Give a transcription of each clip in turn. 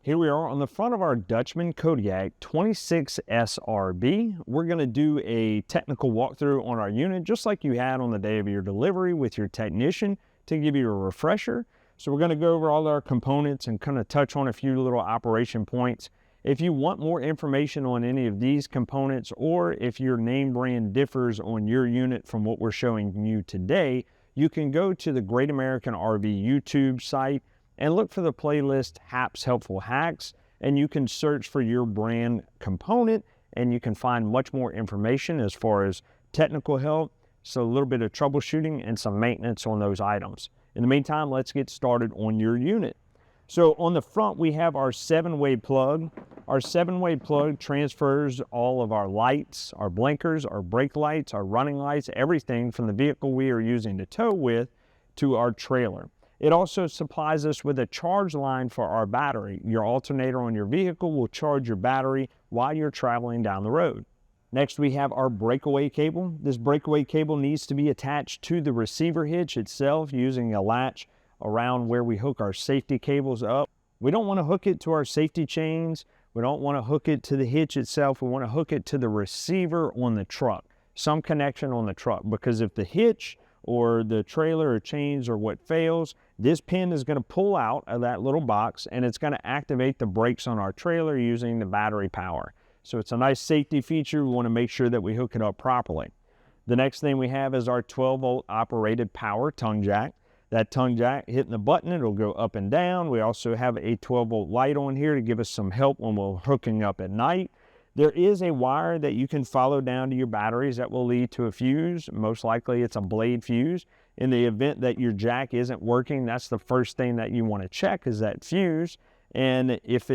Here we are on the front of our Dutchman Kodiak 26 SRB. We're going to do a technical walkthrough on our unit, just like you had on the day of your delivery with your technician, to give you a refresher. So we're going to go over all our components and kind of touch on a few little operation points. If you want more information on any of these components, or if your name brand differs on your unit from what we're showing you today, you can go to the Great American RV YouTube site and look for the playlist Hap's Helpful Hacks, and you can search for your brand component and you can find much more information as far as technical help, so a little bit of troubleshooting and some maintenance on those items. In the meantime, let's get started on your unit. So on the front, we have our 7-way plug. Our 7-way plug transfers all of our lights, our blinkers, our brake lights, our running lights, everything from the vehicle we are using to tow with to our trailer. It also supplies us with a charge line for our battery. Your alternator on your vehicle will charge your battery while you're traveling down the road. Next, we have our breakaway cable. This breakaway cable needs to be attached to the receiver hitch itself using a latch around where we hook our safety cables up. We don't want to hook it to our safety chains. We don't want to hook it to the hitch itself. We want to hook it to the receiver on the truck, some connection on the truck, because if the hitch or the trailer or chains or what fails, this pin is going to pull out of that little box and it's going to activate the brakes on our trailer using the battery power. So it's a nice safety feature. We want to make sure that we hook it up properly. The next thing we have is our 12-volt operated power tongue jack. That tongue jack, hitting the button, it'll go up and down. We also have a 12-volt light on here to give us some help when we're hooking up at night. There is a wire that you can follow down to your batteries that will lead to a fuse. Most likely it's a blade fuse. In the event that your jack isn't working, that's the first thing that you want to check, is that fuse. And if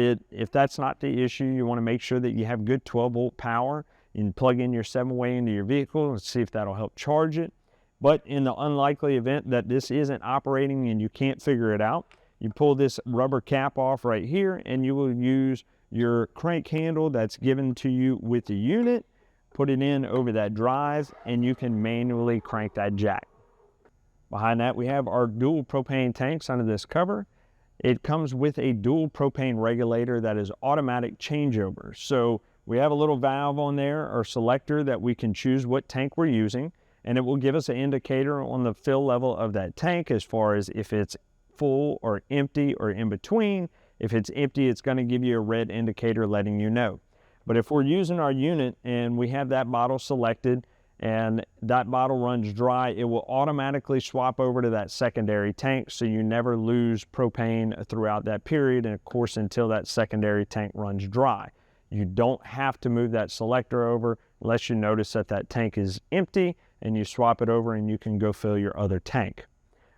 that's not the issue, you want to make sure that you have good 12-volt power and plug in your 7-way into your vehicle and see if that'll help charge it. But in the unlikely event that this isn't operating and you can't figure it out, you pull this rubber cap off right here and you will use your crank handle that's given to you with the unit, put it in over that drive, and you can manually crank that jack. Behind that, we have our dual propane tanks under this cover. It comes with a dual propane regulator that is automatic changeover. So we have a little valve on there or selector that we can choose what tank we're using, and it will give us an indicator on the fill level of that tank as far as if it's full or empty or in between. If it's empty, it's going to give you a red indicator letting you know. But if we're using our unit and we have that bottle selected and that bottle runs dry, it will automatically swap over to that secondary tank, so you never lose propane throughout that period, and of course until that secondary tank runs dry. You don't have to move that selector over unless you notice that that tank is empty, and you swap it over and you can go fill your other tank.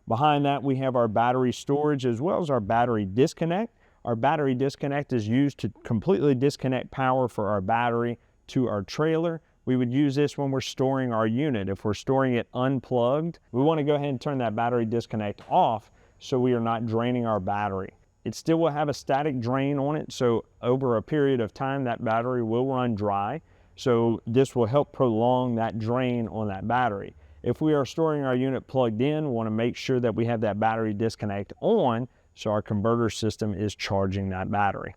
Behind that, we have our battery storage as well as our battery disconnect. Our battery disconnect is used to completely disconnect power for our battery to our trailer. We would use this when we're storing our unit. If we're storing it unplugged, we want to go ahead and turn that battery disconnect off so we are not draining our battery. It still will have a static drain on it, so over a period of time that battery will run dry. So this will help prolong that drain on that battery. If we are storing our unit plugged in, we want to make sure that we have that battery disconnect on so our converter system is charging that battery.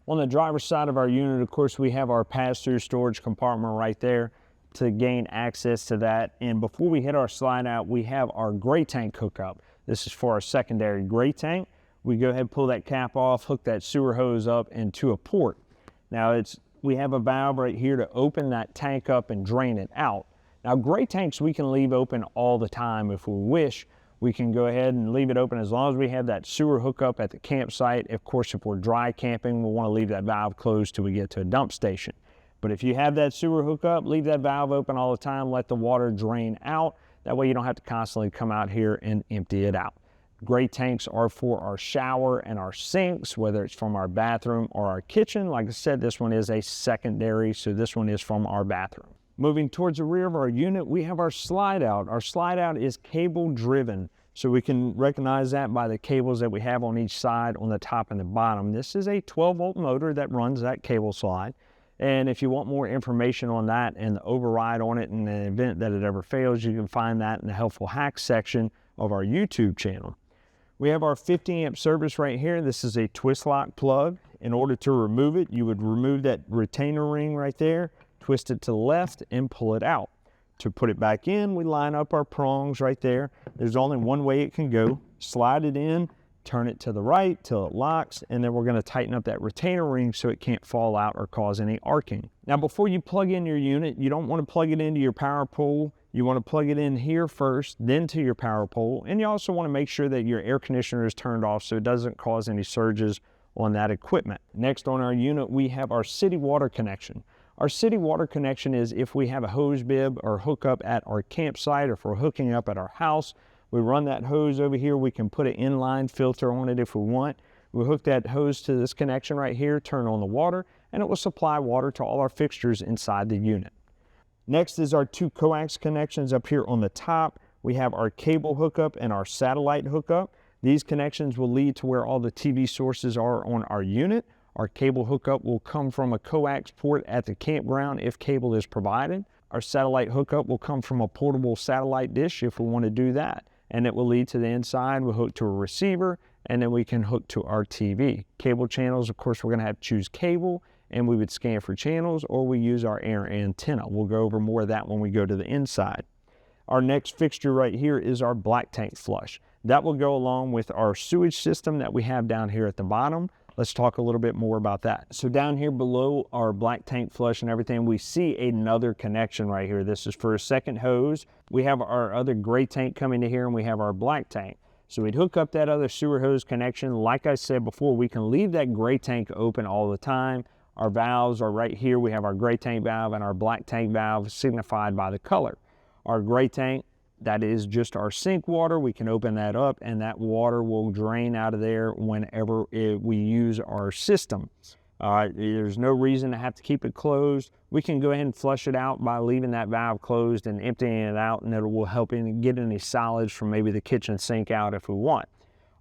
On the driver's side of our unit, of course, we have our pass-through storage compartment right there to gain access to that. And before we hit our slide out, we have our gray tank hookup. This is for our secondary gray tank. We go ahead and pull that cap off, hook that sewer hose up into a port. Now we have a valve right here to open that tank up and drain it out. Now gray tanks we can leave open all the time if we wish. We can go ahead and leave it open as long as we have that sewer hookup at the campsite. Of course, if we're dry camping, we'll want to leave that valve closed till we get to a dump station. But if you have that sewer hookup, leave that valve open all the time, let the water drain out. That way you don't have to constantly come out here and empty it out. Gray tanks are for our shower and our sinks, whether it's from our bathroom or our kitchen. Like I said, this one is a secondary, so this one is from our bathroom. Moving towards the rear of our unit, we have our slide out. Our slide out is cable driven, so we can recognize that by the cables that we have on each side on the top and the bottom. This is a 12-volt motor that runs that cable slide. And if you want more information on that and the override on it in the event that it ever fails, you can find that in the Helpful Hacks section of our YouTube channel. We have our 50 amp service right here. This is a twist lock plug. In order to remove it, you would remove that retainer ring right there, twist it to the left, and pull it out. To put it back in, we line up our prongs right there. There's only one way it can go. Slide it in, turn it to the right till it locks, and then we're going to tighten up that retainer ring so it can't fall out or cause any arcing. Now, before you plug in your unit, you don't want to plug it into your power pole. You want to plug it in here first, then to your power pole, and you also want to make sure that your air conditioner is turned off so it doesn't cause any surges on that equipment. Next on our unit, we have our city water connection. Our city water connection is if we have a hose bib or hookup at our campsite, or if we're hooking up at our house, we run that hose over here. We can put an inline filter on it if we want. We hook that hose to this connection right here, turn on the water, and it will supply water to all our fixtures inside the unit. Next is our two coax connections up here on the top. We have our cable hookup and our satellite hookup. These connections will lead to where all the TV sources are on our unit. Our cable hookup will come from a coax port at the campground if cable is provided. Our satellite hookup will come from a portable satellite dish if we want to do that. And it will lead to the inside. We'll hook to a receiver, and then we can hook to our TV. Cable channels, of course, we're going to have to choose cable, and we would scan for channels, or we use our air antenna. We'll go over more of that when we go to the inside. Our next fixture right here is our black tank flush. That will go along with our sewage system that we have down here at the bottom. Let's talk a little bit more about that. So down here below our black tank flush and everything, we see another connection right here. This is for a second hose. We have our other gray tank coming to here, and we have our black tank. So we'd hook up that other sewer hose connection. Like I said before, we can leave that gray tank open all the time. Our valves are right here. We have our gray tank valve and our black tank valve signified by the color. Our gray tank, that is just our sink water. We can open that up, and that water will drain out of there whenever we use our system. There's no reason to have to keep it closed. We can go ahead and flush it out by leaving that valve closed and emptying it out, and it will help get any solids from maybe the kitchen sink out if we want.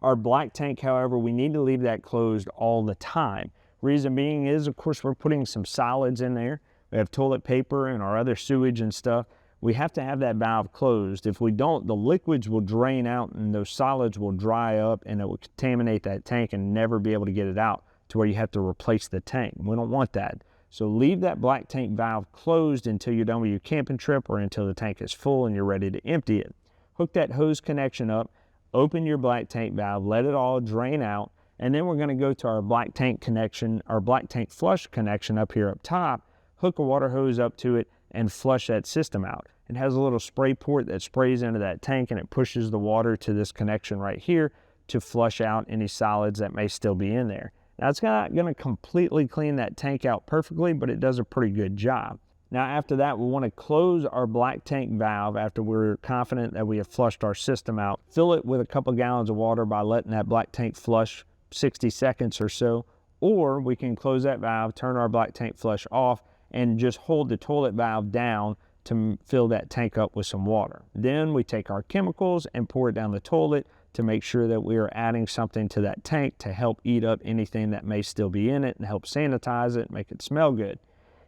Our black tank, however, we need to leave that closed all the time. Reason being is, of course, we're putting some solids in there. We have toilet paper and our other sewage and stuff. We have to have that valve closed. If we don't, the liquids will drain out and those solids will dry up, and it will contaminate that tank and never be able to get it out to where you have to replace the tank. We don't want that. So leave that black tank valve closed until you're done with your camping trip, or until the tank is full and you're ready to empty it. Hook that hose connection up, open your black tank valve, let it all drain out, and then we're going to go to our black tank connection, our black tank flush connection up here up top, hook a water hose up to it, and flush that system out. It has a little spray port that sprays into that tank, and it pushes the water to this connection right here to flush out any solids that may still be in there. Now, it's not going to completely clean that tank out perfectly, but it does a pretty good job. Now, after that, we want to close our black tank valve after we're confident that we have flushed our system out. Fill it with a couple gallons of water by letting that black tank flush 60 seconds or so, or we can close that valve, turn our black tank flush off, and just hold the toilet valve down to fill that tank up with some water. Then we take our chemicals and pour it down the toilet to make sure that we are adding something to that tank to help eat up anything that may still be in it and help sanitize it, make it smell good.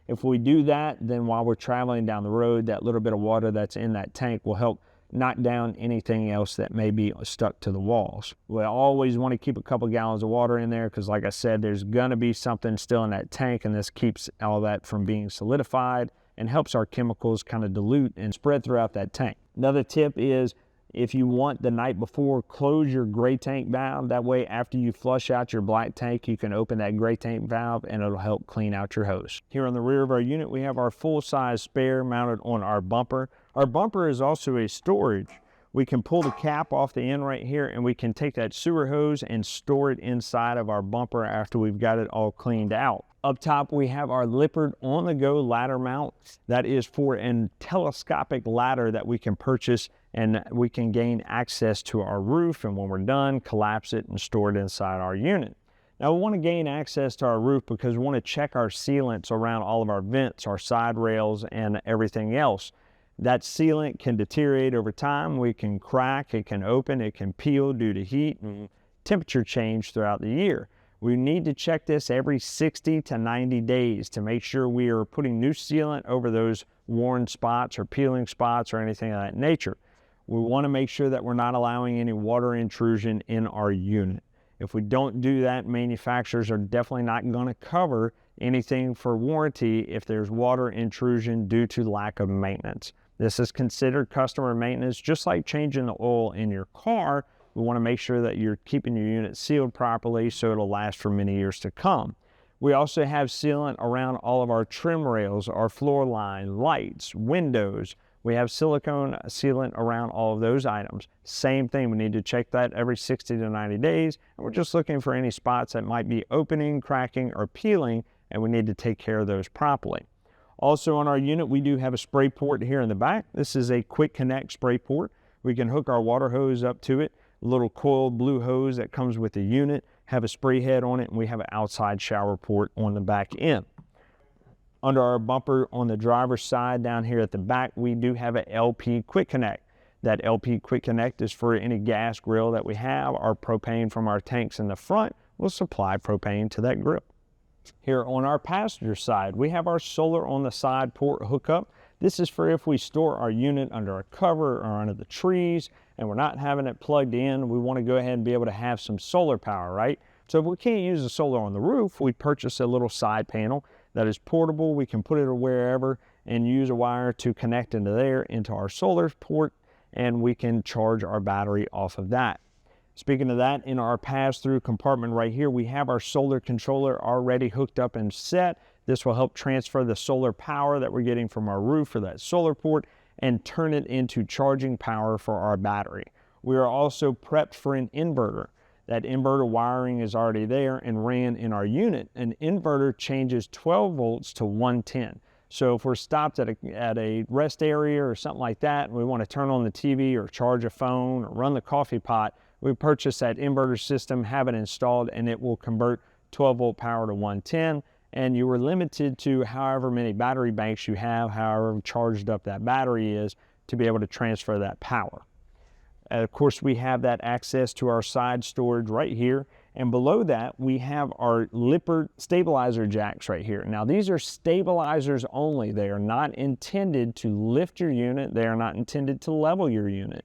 If we do that, then while we're traveling down the road, that little bit of water that's in that tank will help knock down anything else that may be stuck to the walls. We always want to keep a couple gallons of water in there because, like I said, there's going to be something still in that tank, and this keeps all that from being solidified and helps our chemicals kind of dilute and spread throughout that tank. Another tip is, if you want the night before, close your gray tank valve. That way, after you flush out your black tank, you can open that gray tank valve and it'll help clean out your hose. Here on the rear of our unit, we have our full-size spare mounted on our bumper. Our bumper is also a storage. We can pull the cap off the end right here, and we can take that sewer hose and store it inside of our bumper after we've got it all cleaned out. Up top, we have our Lippert on-the-go ladder mount. That is for a telescopic ladder that we can purchase, and we can gain access to our roof, and when we're done, collapse it and store it inside our unit. Now, we want to gain access to our roof because we want to check our sealants around all of our vents, our side rails, and everything else. That sealant can deteriorate over time. We can crack, it can open, it can peel due to heat and temperature change throughout the year. We need to check this every 60 to 90 days to make sure we are putting new sealant over those worn spots or peeling spots or anything of that nature. We want to make sure that we're not allowing any water intrusion in our unit. If we don't do that, manufacturers are definitely not going to cover anything for warranty if there's water intrusion due to lack of maintenance. This is considered customer maintenance, just like changing the oil in your car. We want to make sure that you're keeping your unit sealed properly so it'll last for many years to come. We also have sealant around all of our trim rails, our floor line, lights, windows. We have silicone sealant around all of those items. Same thing, we need to check that every 60 to 90 days. And we're just looking for any spots that might be opening, cracking, or peeling, and we need to take care of those properly. Also on our unit, we do have a spray port here in the back. This is a quick connect spray port. We can hook our water hose up to it, a little coiled blue hose that comes with the unit, have a spray head on it, and we have an outside shower port on the back end. Under our bumper on the driver's side down here at the back, we do have an LP Quick Connect. That LP Quick Connect is for any gas grill that we have. Our propane from our tanks in the front will supply propane to that grill. Here on our passenger side, we have our solar on the side port hookup. This is for if we store our unit under a cover or under the trees and we're not having it plugged in, we want to go ahead and be able to have some solar power, right? So if we can't use the solar on the roof, we purchase a little side panel that is portable. We can put it wherever and use a wire to connect into there, into our solar port, and we can charge our battery off of that. Speaking of that, in our pass-through compartment right here, we have our solar controller already hooked up and set. This will help transfer the solar power that we're getting from our roof for that solar port and turn it into charging power for our battery. We are also prepped for an inverter. That inverter wiring is already there and ran in our unit. An inverter changes 12 volts to 110. So if we're stopped at a rest area or something like that, and we want to turn on the TV or charge a phone or run the coffee pot, we purchase that inverter system, have it installed, and it will convert 12 volt power to 110. And you are limited to however many battery banks you have, however charged up that battery is, to be able to transfer that power. Of course, we have that access to our side storage right here. And below that, we have our Lippert stabilizer jacks right here. Now, these are stabilizers only. They are not intended to lift your unit. They are not intended to level your unit.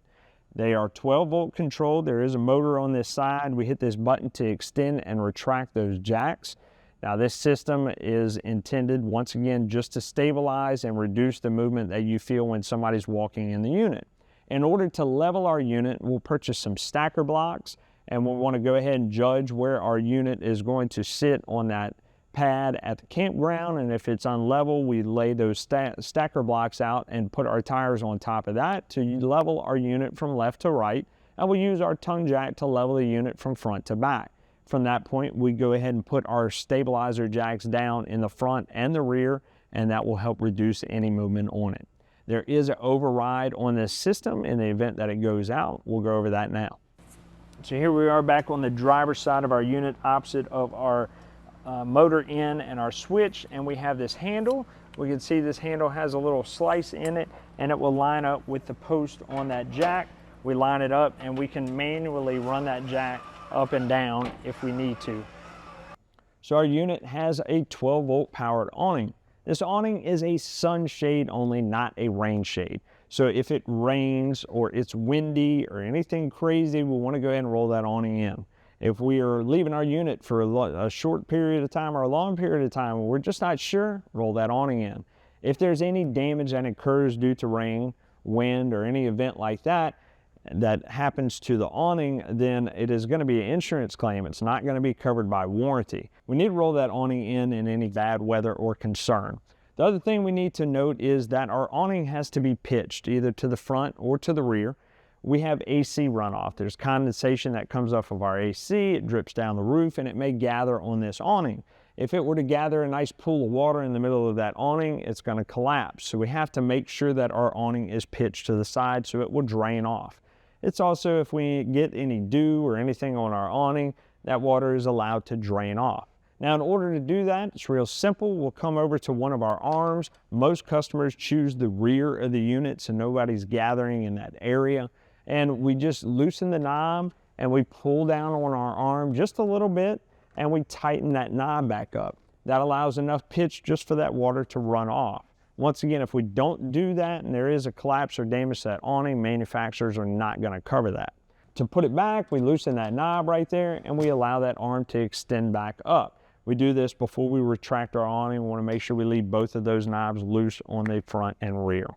They are 12 volt controlled. There is a motor on this side. We hit this button to extend and retract those jacks. Now, this system is intended, once again, just to stabilize and reduce the movement that you feel when somebody's walking in the unit. In order to level our unit, we'll purchase some stacker blocks, and we'll want to go ahead and judge where our unit is going to sit on that pad at the campground. And if it's unlevel, we lay those stacker blocks out and put our tires on top of that to level our unit from left to right. And we'll use our tongue jack to level the unit from front to back. From that point, we go ahead and put our stabilizer jacks down in the front and the rear, and that will help reduce any movement on it. There is an override on this system in the event that it goes out. We'll go over that now. So here we are back on the driver's side of our unit, opposite of our motor in and our switch, and we have this handle. We can see this handle has a little slice in it, and it will line up with the post on that jack. We line it up, and we can manually run that jack up and down if we need to. So our unit has a 12 volt powered awning. This awning is a sunshade only, not a rain shade. So if it rains or it's windy or anything crazy, we want to go ahead and roll that awning in. If we are leaving our unit for a short period of time or a long period of time, we're just not sure, roll that awning in. If there's any damage that occurs due to rain, wind, or any event like that happens to the awning, then it is going to be an insurance claim. It's not going to be covered by warranty. We need to roll that awning in any bad weather or concern. The other thing we need to note is that our awning has to be pitched either to the front or to the rear. We have AC runoff. There's condensation that comes off of our AC. It drips down the roof and it may gather on this awning. If it were to gather a nice pool of water in the middle of that awning, it's going to collapse. So we have to make sure that our awning is pitched to the side so it will drain off. It's also, if we get any dew or anything on our awning, that water is allowed to drain off. Now, in order to do that, it's real simple. We'll come over to one of our arms. Most customers choose the rear of the unit so nobody's gathering in that area. And we just loosen the knob and we pull down on our arm just a little bit and we tighten that knob back up. That allows enough pitch just for that water to run off. Once again, if we don't do that and there is a collapse or damage to that awning, manufacturers are not going to cover that. To put it back, we loosen that knob right there and we allow that arm to extend back up. We do this before we retract our awning. We want to make sure we leave both of those knobs loose on the front and rear.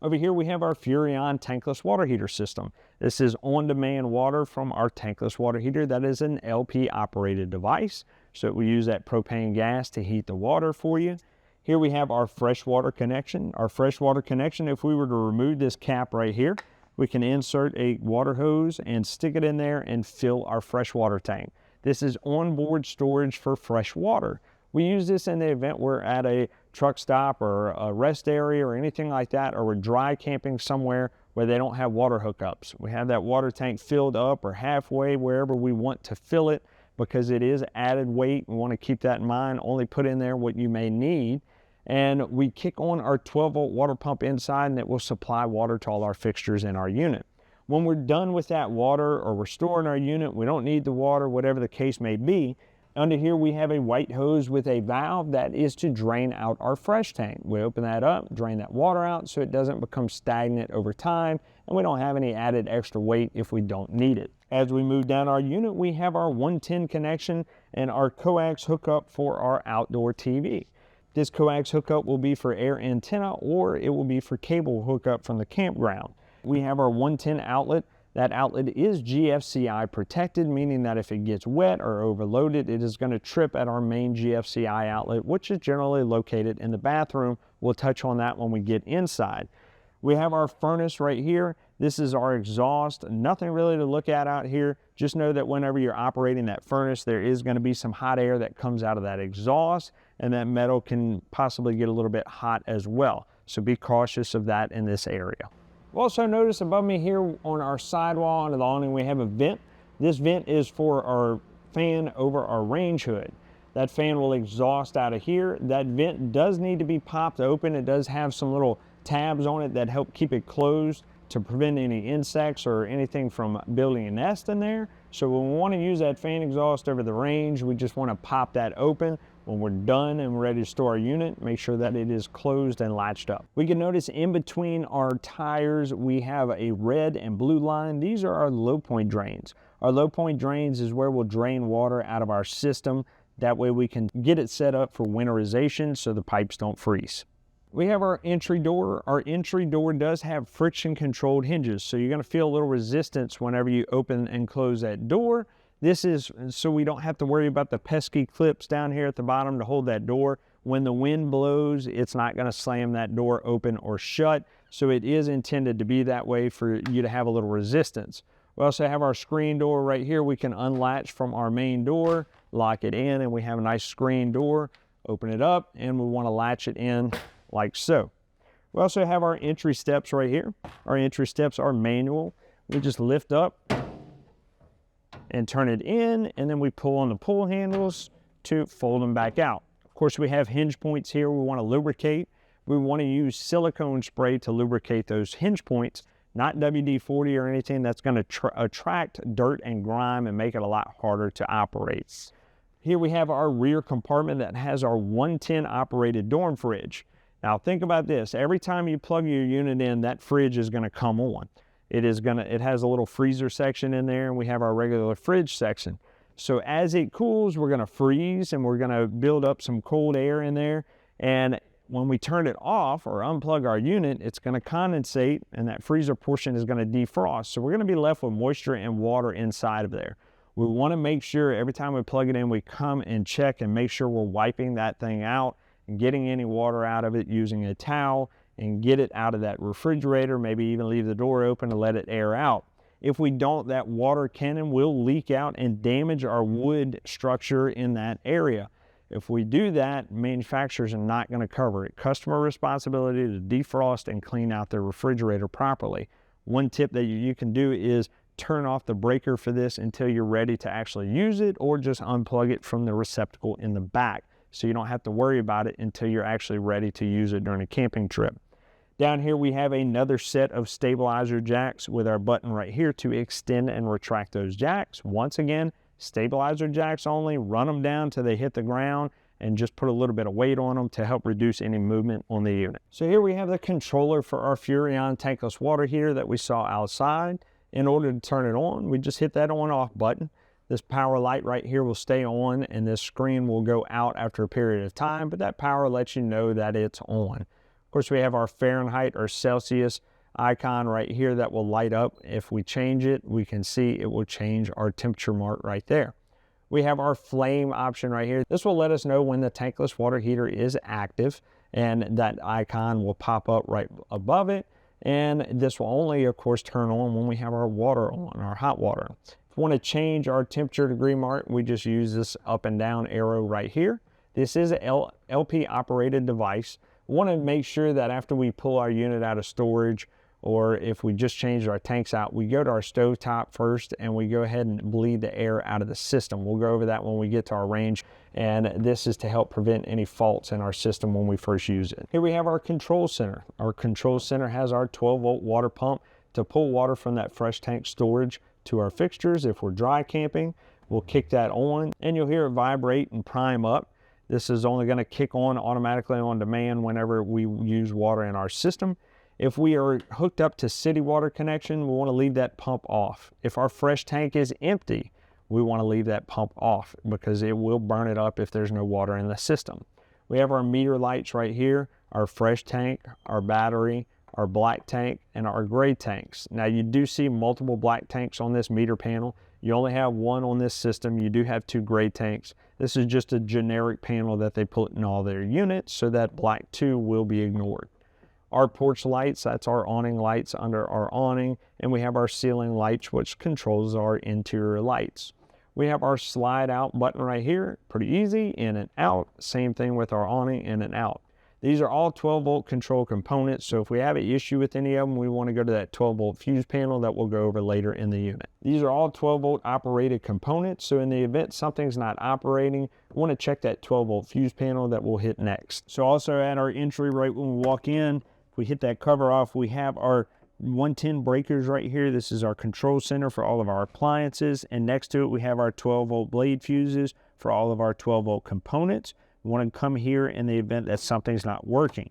Over here we have our Furrion tankless water heater system. This is on-demand water from our tankless water heater. That is an LP operated device. So we use that propane gas to heat the water for you. Here we have our freshwater connection. Our freshwater connection, if we were to remove this cap right here, we can insert a water hose and stick it in there and fill our freshwater tank. This is onboard storage for fresh water. We use this in the event we're at a truck stop or a rest area or anything like that, or we're dry camping somewhere where they don't have water hookups. We have that water tank filled up or halfway wherever we want to fill it, because it is added weight. We want to keep that in mind. Only put in there what you may need. And we kick on our 12-volt water pump inside, and it will supply water to all our fixtures in our unit. When we're done with that water or we're storing our unit, we don't need the water, whatever the case may be, under here we have a white hose with a valve that is to drain out our fresh tank. We open that up, drain that water out so it doesn't become stagnant over time, and we don't have any added extra weight if we don't need it. As we move down our unit, we have our 110 connection and our coax hookup for our outdoor TV. This coax hookup will be for air antenna, or it will be for cable hookup from the campground. We have our 110 outlet. That outlet is GFCI protected, meaning that if it gets wet or overloaded, it is going to trip at our main GFCI outlet, which is generally located in the bathroom. We'll touch on that when we get inside. We have our furnace right here. This is our exhaust. Nothing really to look at out here. Just know that whenever you're operating that furnace, there is going to be some hot air that comes out of that exhaust, and that metal can possibly get a little bit hot as well. So be cautious of that in this area. You'll also notice above me here on our sidewall under the awning, we have a vent. This vent is for our fan over our range hood. That fan will exhaust out of here. That vent does need to be popped open. It does have some little tabs on it that help keep it closed to prevent any insects or anything from building a nest in there. So when we want to use that fan exhaust over the range, we just want to pop that open. When we're done and we're ready to store our unit, make sure that it is closed and latched up. We can notice in between our tires, we have a red and blue line. These are our low point drains. Our low point drains is where we'll drain water out of our system. That way we can get it set up for winterization so the pipes don't freeze. We have our entry door. Our entry door does have friction controlled hinges, so you're going to feel a little resistance whenever you open and close that door. This is so we don't have to worry about the pesky clips down here at the bottom to hold that door. When the wind blows, it's not going to slam that door open or shut, so it is intended to be that way for you to have a little resistance. We also have our screen door right here. We can unlatch from our main door, lock it in, and we have a nice screen door. Open it up, and we want to latch it in like so. We also have our entry steps right here. Our entry steps are manual. We just lift up and turn it in, and then we pull on the pull handles to fold them back out. Of course, we have hinge points here we want to lubricate. We want to use silicone spray to lubricate those hinge points, not WD-40 or anything that's going to attract dirt and grime and make it a lot harder to operate. Here we have our rear compartment that has our 110 operated dorm fridge. Now think about this, every time you plug your unit in, that fridge is going to come on. It has a little freezer section in there, and we have our regular fridge section. So as it cools, we're going to freeze and we're going to build up some cold air in there. And when we turn it off or unplug our unit, it's going to condensate, and that freezer portion is going to defrost. So we're going to be left with moisture and water inside of there. We want to make sure every time we plug it in, we come and check and make sure we're wiping that thing out and getting any water out of it using a towel, and get it out of that refrigerator, maybe even leave the door open to let it air out. If we don't, that water can and will leak out and damage our wood structure in that area. If we do that, manufacturers are not going to cover it. Customer responsibility to defrost and clean out their refrigerator properly. One tip that you can do is turn off the breaker for this until you're ready to actually use it, or just unplug it from the receptacle in the back, so you don't have to worry about it until you're actually ready to use it during a camping trip. Down here we have another set of stabilizer jacks with our button right here to extend and retract those jacks. Once again, stabilizer jacks only, run them down till they hit the ground and just put a little bit of weight on them to help reduce any movement on the unit. So here we have the controller for our Furrion tankless water heater that we saw outside. In order to turn it on, we just hit that on off button. This power light right here will stay on, and this screen will go out after a period of time, but that power lets you know that it's on. Of course, we have our Fahrenheit or Celsius icon right here that will light up. If we change it, we can see it will change our temperature mark right there. We have our flame option right here. This will let us know when the tankless water heater is active, and that icon will pop up right above it. And this will only, of course, turn on when we have our water on, our hot water. If we want to change our temperature degree mark, we just use this up and down arrow right here. This is an LP operated device. We want to make sure that after we pull our unit out of storage, or if we just changed our tanks out, we go to our stovetop first and we go ahead and bleed the air out of the system. We'll go over that when we get to our range, and this is to help prevent any faults in our system when we first use it. Here we have our control center. Our control center has our 12-volt water pump to pull water from that fresh tank storage to our fixtures. If we're dry camping, we'll kick that on and you'll hear it vibrate and prime up. This is only going to kick on automatically on demand whenever we use water in our system. If we are hooked up to city water connection, we want to leave that pump off. If our fresh tank is empty, we want to leave that pump off because it will burn it up if there's no water in the system. We have our meter lights right here, our fresh tank, our battery, our black tank, and our gray tanks. Now you do see multiple black tanks on this meter panel. You only have one on this system. You do have 2 gray tanks. This is just a generic panel that they put in all their units, so that black 2 will be ignored. Our porch lights, that's our awning lights under our awning, and we have our ceiling lights, which controls our interior lights. We have our slide out button right here, pretty easy, in and out. Same thing with our awning, in and out. These are all 12-volt control components, so if we have an issue with any of them, we want to go to that 12-volt fuse panel that we'll go over later in the unit. These are all 12-volt operated components, so in the event something's not operating, we want to check that 12-volt fuse panel that we'll hit next. So also at our entry right when we walk in, if we hit that cover off, we have our 110 breakers right here. This is our control center for all of our appliances, and next to it we have our 12-volt blade fuses for all of our 12-volt components. We want to come here in the event that something's not working.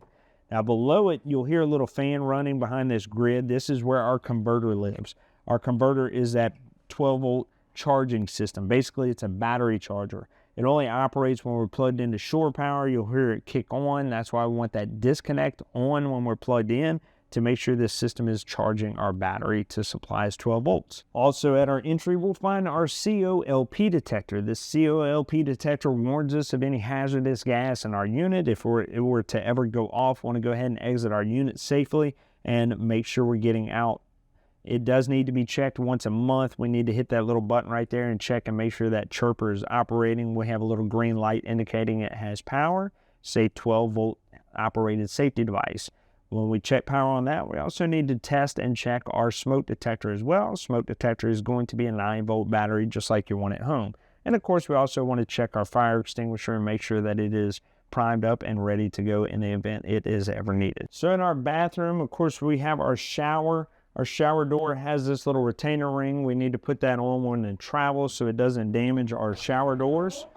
Now below it, you'll hear a little fan running behind this grid. This is where our converter lives. Our converter is that 12-volt charging system. Basically, it's a battery charger. It only operates when we're plugged into shore power. You'll hear it kick on. That's why we want that disconnect on when we're plugged in to make sure this system is charging our battery to supply us 12 volts. Also at our entry, we'll find our COLP detector. This COLP detector warns us of any hazardous gas in our unit. If it were to ever go off, we want to go ahead and exit our unit safely and make sure we're getting out. It does need to be checked once a month. We need to hit that little button right there and check and make sure that chirper is operating. We have a little green light indicating it has power, say 12-volt operated safety device. When we check power on that, we also need to test and check our smoke detector as well. Smoke detector is going to be a 9-volt battery, just like your one at home. And of course, we also want to check our fire extinguisher and make sure that it is primed up and ready to go in the event it is ever needed. So in our bathroom, of course, we have our shower. Our shower door has this little retainer ring. We need to put that on when it travels so it doesn't damage our shower doors.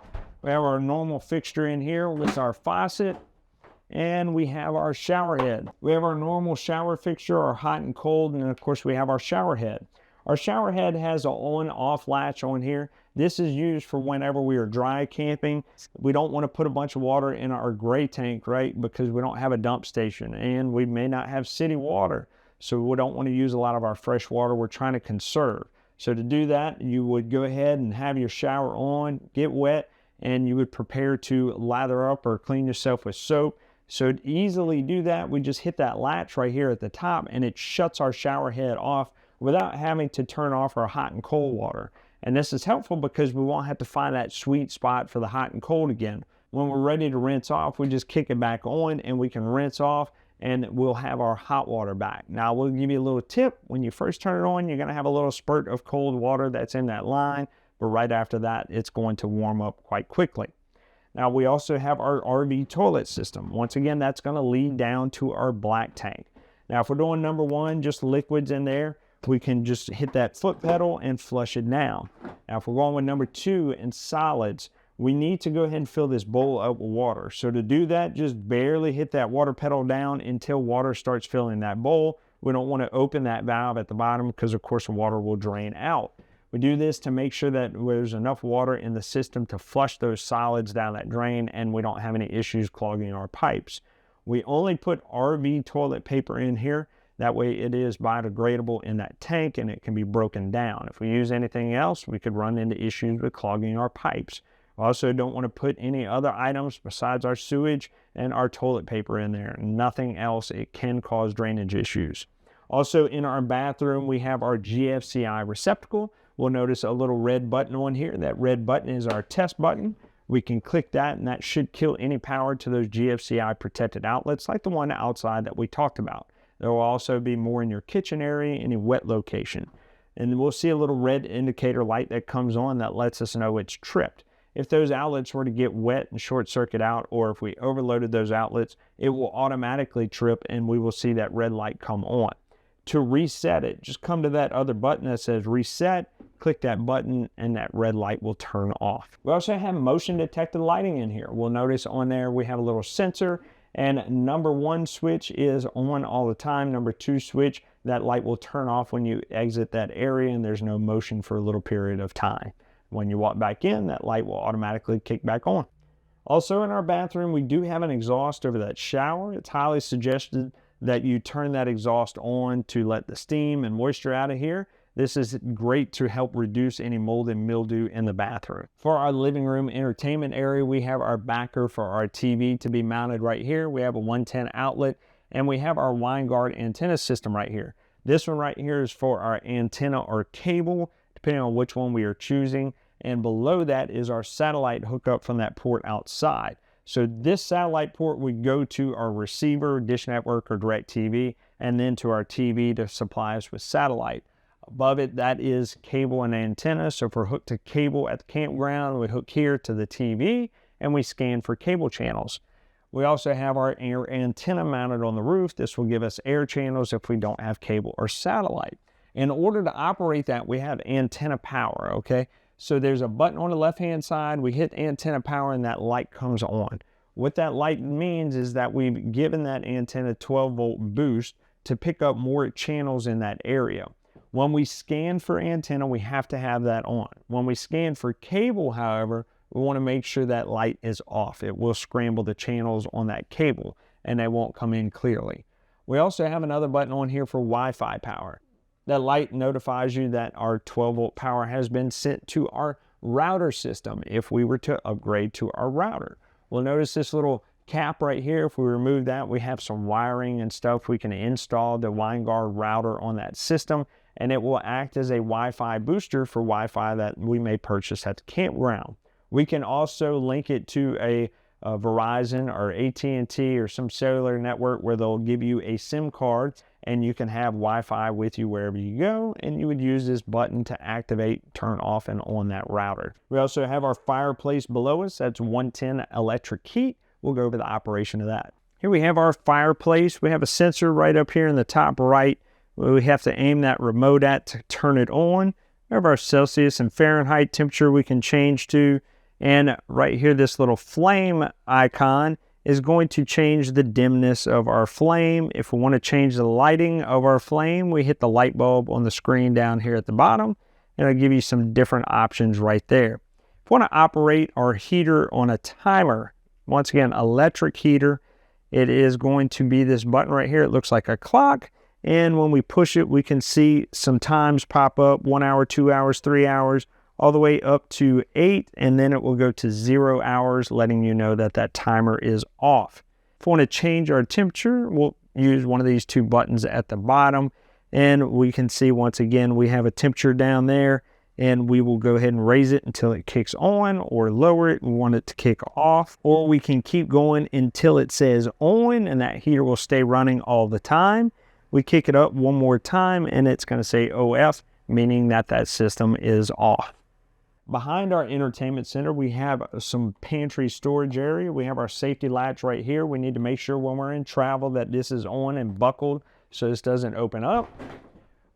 We have our normal fixture in here with our faucet, and we have our shower head. We have our normal shower fixture, our hot and cold, and of course we have our shower head. Our shower head has an on-off latch on here. This is used for whenever we are dry camping. We don't want to put a bunch of water in our gray tank, right? Because we don't have a dump station and we may not have city water. So we don't want to use a lot of our fresh water. We're trying to conserve. So to do that, you would go ahead and have your shower on, get wet, and you would prepare to lather up or clean yourself with soap. So to easily do that, we just hit that latch right here at the top and it shuts our shower head off without having to turn off our hot and cold water. And this is helpful because we won't have to find that sweet spot for the hot and cold again. When we're ready to rinse off, we just kick it back on and we can rinse off and we'll have our hot water back. Now we'll give you a little tip. When you first turn it on, you're gonna have a little spurt of cold water that's in that line, but right after that, it's going to warm up quite quickly. Now we also have our RV toilet system. Once again, that's gonna lead down to our black tank. Now if we're doing number one, just liquids in there, we can just hit that foot pedal and flush it down. Now if we're going with number two in solids, we need to go ahead and fill this bowl up with water. So to do that, just barely hit that water pedal down until water starts filling that bowl. We don't want to open that valve at the bottom because of course the water will drain out. We do this to make sure that there's enough water in the system to flush those solids down that drain and we don't have any issues clogging our pipes. We only put RV toilet paper in here. That way it is biodegradable in that tank and it can be broken down. If we use anything else, we could run into issues with clogging our pipes. We also don't want to put any other items besides our sewage and our toilet paper in there. Nothing else. It can cause drainage issues. Also in our bathroom, we have our GFCI receptacle. We'll notice a little red button on here. That red button is our test button. We can click that and that should kill any power to those GFCI protected outlets like the one outside that we talked about. There will also be more in your kitchen area, any wet location. And we'll see a little red indicator light that comes on that lets us know it's tripped. If those outlets were to get wet and short circuit out, or if we overloaded those outlets, it will automatically trip and we will see that red light come on. To reset it, just come to that other button that says reset, click that button and that red light will turn off. We also have motion detected lighting in here. We'll notice on there we have a little sensor and number 1 switch is on all the time. Number 2 switch, that light will turn off when you exit that area and there's no motion for a little period of time. When you walk back in, that light will automatically kick back on. Also in our bathroom, we do have an exhaust over that shower. It's highly suggested that you turn that exhaust on to let the steam and moisture out of here. This is great to help reduce any mold and mildew in the bathroom. For our living room entertainment area, we have our backer for our TV to be mounted right here. We have a 110 outlet and we have our wine guard antenna system right here. This one right here is for our antenna or cable, depending on which one we are choosing. And below that is our satellite hookup from that port outside. So this satellite port would go to our receiver, Dish Network or DirecTV, and then to our TV to supply us with satellite. Above it, that is cable and antenna. So if we're hooked to cable at the campground, we hook here to the TV and we scan for cable channels. We also have our air antenna mounted on the roof. This will give us air channels if we don't have cable or satellite. In order to operate that, we have antenna power, okay? So there's a button on the left-hand side. We hit antenna power and that light comes on. What that light means is that we've given that antenna 12-volt boost to pick up more channels in that area. When we scan for antenna, we have to have that on. When we scan for cable, however, we want to make sure that light is off. It will scramble the channels on that cable and they won't come in clearly. We also have another button on here for Wi-Fi power. That light notifies you that our 12-volt power has been sent to our router system if we were to upgrade to our router. We'll notice this little cap right here. If we remove that, we have some wiring and stuff. We can install the WineGuard router on that system and it will act as a Wi-Fi booster for Wi-Fi that we may purchase at the campground. We can also link it to a Verizon or AT&T or some cellular network where they'll give you a SIM card and you can have Wi-Fi with you wherever you go, and you would use this button to activate, turn off, and on that router. We also have our fireplace below us. That's 110 electric heat. We'll go over the operation of that. Here we have our fireplace. We have a sensor right up here in the top right. We have to aim that remote at to turn it on. We have our Celsius and Fahrenheit temperature we can change to. And right here, this little flame icon is going to change the dimness of our flame. If we want to change the lighting of our flame, we hit the light bulb on the screen down here at the bottom, and it'll give you some different options right there. If we want to operate our heater on a timer, once again, electric heater, it is going to be this button right here. It looks like a clock, and when we push it, we can see some times pop up, 1 hour, 2 hours, 3 hours, all the way up to 8, and then it will go to 0 hours, letting you know that that timer is off. If we want to change our temperature, we'll use one of these 2 buttons at the bottom, and we can see once again we have a temperature down there, and we will go ahead and raise it until it kicks on, or lower it, we want it to kick off, or we can keep going until it says on, and that heater will stay running all the time. We kick it up one more time, and it's going to say OF, meaning that that system is off. Behind our entertainment center, we have some pantry storage area. We have our safety latch right here. We need to make sure when we're in travel that this is on and buckled so this doesn't open up.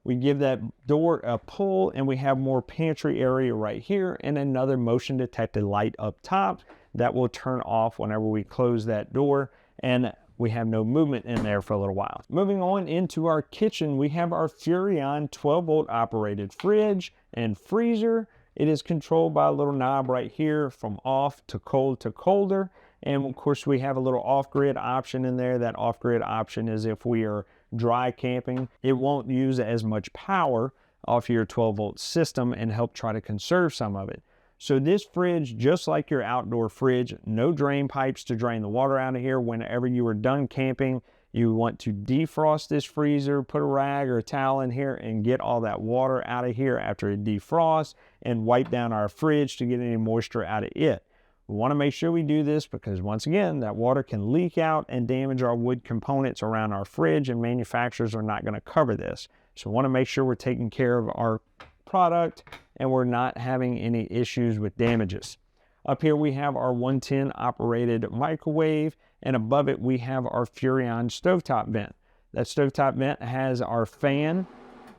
We give that door a pull and we have more pantry area right here and another motion detected light up top that will turn off whenever we close that door. And we have no movement in there for a little while. Moving on into our kitchen, we have our Furrion 12-volt operated fridge and freezer. It is controlled by a little knob right here from off to cold to colder. And of course, we have a little off-grid option in there. That off-grid option is if we are dry camping, it won't use as much power off your 12-volt system and help try to conserve some of it. So this fridge, just like your outdoor fridge, no drain pipes to drain the water out of here. Whenever you are done camping, you want to defrost this freezer, put a rag or a towel in here and get all that water out of here after it defrosts, and wipe down our fridge to get any moisture out of it. We want to make sure we do this because, once again, that water can leak out and damage our wood components around our fridge, and manufacturers are not going to cover this. So we want to make sure we're taking care of our product and we're not having any issues with damages. Up here we have our 110 operated microwave, and above it we have our Furrion stovetop vent. That stovetop vent has our fan,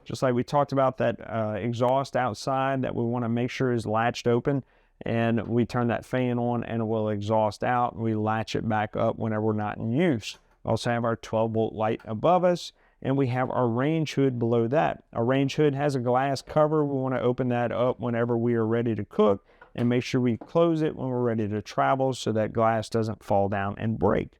just like we talked about that exhaust outside that we want to make sure is latched open, and we turn that fan on and it will exhaust out, and we latch it back up whenever we're not in use. We also have our 12-volt light above us, and we have our range hood below that. Our range hood has a glass cover. We want to open that up whenever we are ready to cook, and make sure we close it when we're ready to travel so that glass doesn't fall down and break.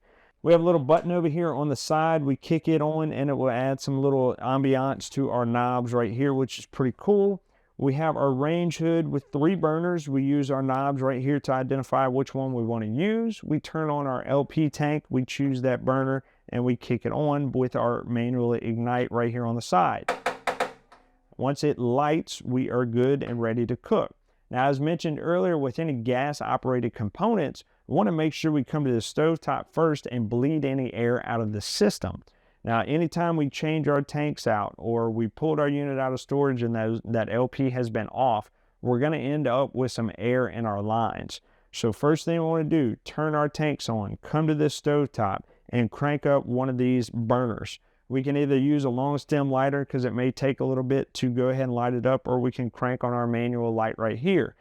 We have a little button over here on the side. We kick it on and it will add some little ambiance to our knobs right here, which is pretty cool. We have our range hood with 3 burners. We use our knobs right here to identify which one we want to use. We turn on our LP tank, we choose that burner, and we kick it on with our manual ignite right here on the side. Once it lights, we are good and ready to cook. Now, as mentioned earlier, with any gas operated components, we want to make sure we come to the stovetop first and bleed any air out of the system. Now, anytime we change our tanks out or we pulled our unit out of storage and that LP has been off, we're going to end up with some air in our lines. So first thing we want to do, turn our tanks on, come to this stovetop, and crank up one of these burners. We can either use a long stem lighter because it may take a little bit to go ahead and light it up, or we can crank on our manual light right here.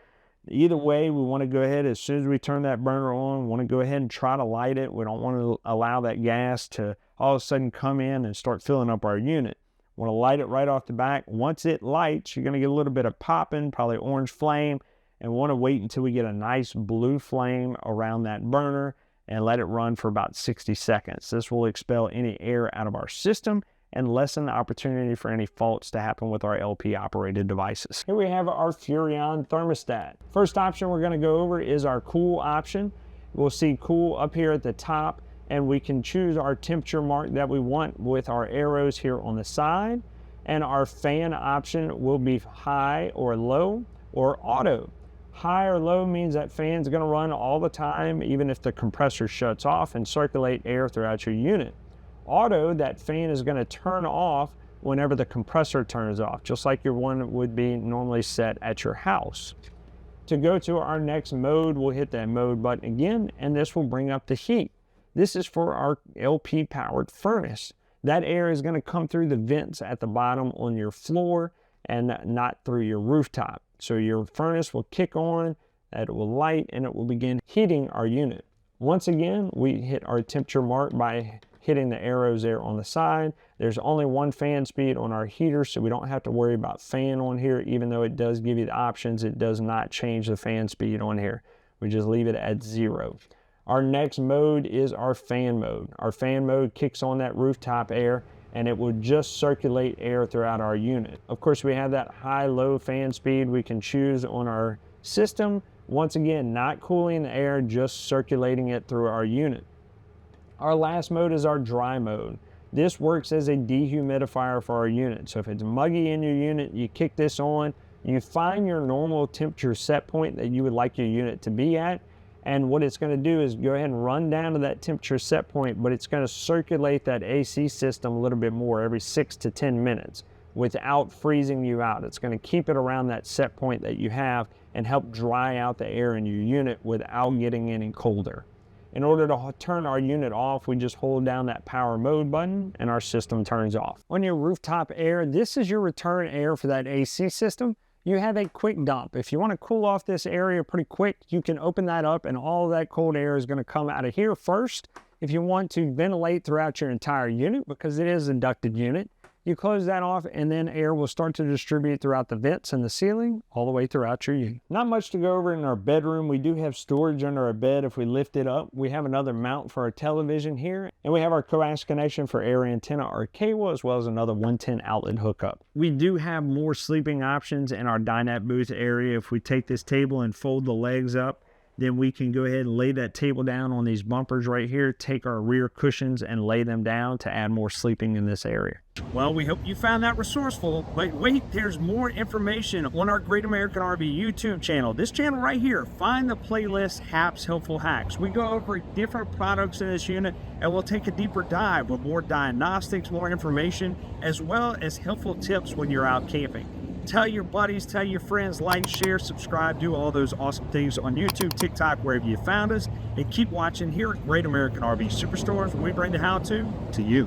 Either way, we want to go ahead, as soon as we turn that burner on, we want to go ahead and try to light it. We don't want to allow that gas to all of a sudden come in and start filling up our unit. We want to light it right off the back. Once it lights, you're going to get a little bit of popping, probably orange flame, and we want to wait until we get a nice blue flame around that burner and let it run for about 60 seconds. This will expel any air out of our system and lessen the opportunity for any faults to happen with our LP operated devices. Here we have our Furrion thermostat. First option we're going to go over is our cool option. We'll see cool up here at the top, and we can choose our temperature mark that we want with our arrows here on the side. And our fan option will be high or low or auto. High or low means that fan's going to run all the time, even if the compressor shuts off, and circulate air throughout your unit. Auto, that fan is going to turn off whenever the compressor turns off, just like your one would be normally set at your house. To go to our next mode, we'll hit that mode button again, and this will bring up the heat. This is for our LP powered furnace. That air is going to come through the vents at the bottom on your floor and not through your rooftop. So your furnace will kick on, it will light, and it will begin heating our unit. Once again, we hit our temperature mark by hitting the arrows there on the side. There's only one fan speed on our heater, so we don't have to worry about fan on here. Even though it does give you the options, it does not change the fan speed on here. We just leave it at 0. Our next mode is our fan mode. Our fan mode kicks on that rooftop air, and it will just circulate air throughout our unit. Of course, we have that high-low fan speed we can choose on our system. Once again, not cooling the air, just circulating it through our unit. Our last mode is our dry mode. This works as a dehumidifier for our unit. So if it's muggy in your unit, you kick this on, you find your normal temperature set point that you would like your unit to be at, and what it's going to do is go ahead and run down to that temperature set point, but it's going to circulate that AC system a little bit more every 6 to 10 minutes without freezing you out. It's going to keep it around that set point that you have and help dry out the air in your unit without getting any colder. In order to turn our unit off, we just hold down that power mode button and our system turns off. On your rooftop air, this is your return air for that AC system. You have a quick dump. If you want to cool off this area pretty quick, you can open that up and all of that cold air is going to come out of here first, If you want to ventilate throughout your entire unit, because it is an ducted unit, you close that off and then air will start to distribute throughout the vents and the ceiling all the way throughout your unit. Not much to go over in our bedroom. We do have storage under our bed if we lift it up. We have another mount for our television here, and we have our coax connection for air antenna or cable, as well as another 110 outlet hookup. We do have more sleeping options in our dinette booth area. If we take this table and fold the legs up, then we can go ahead and lay that table down on these bumpers right here, take our rear cushions and lay them down to add more sleeping in this area. Well, we hope you found that resourceful, but wait, there's more information on our Great American RV YouTube channel. This channel right here, find the playlist Hap's Helpful Hacks. We go over different products in this unit and we'll take a deeper dive with more diagnostics, more information, as well as helpful tips when you're out camping. Tell your buddies, tell your friends, like, share, subscribe, do all those awesome things on YouTube, TikTok, wherever you found us. And keep watching here at Great American RV Superstores, where we bring the how-to you.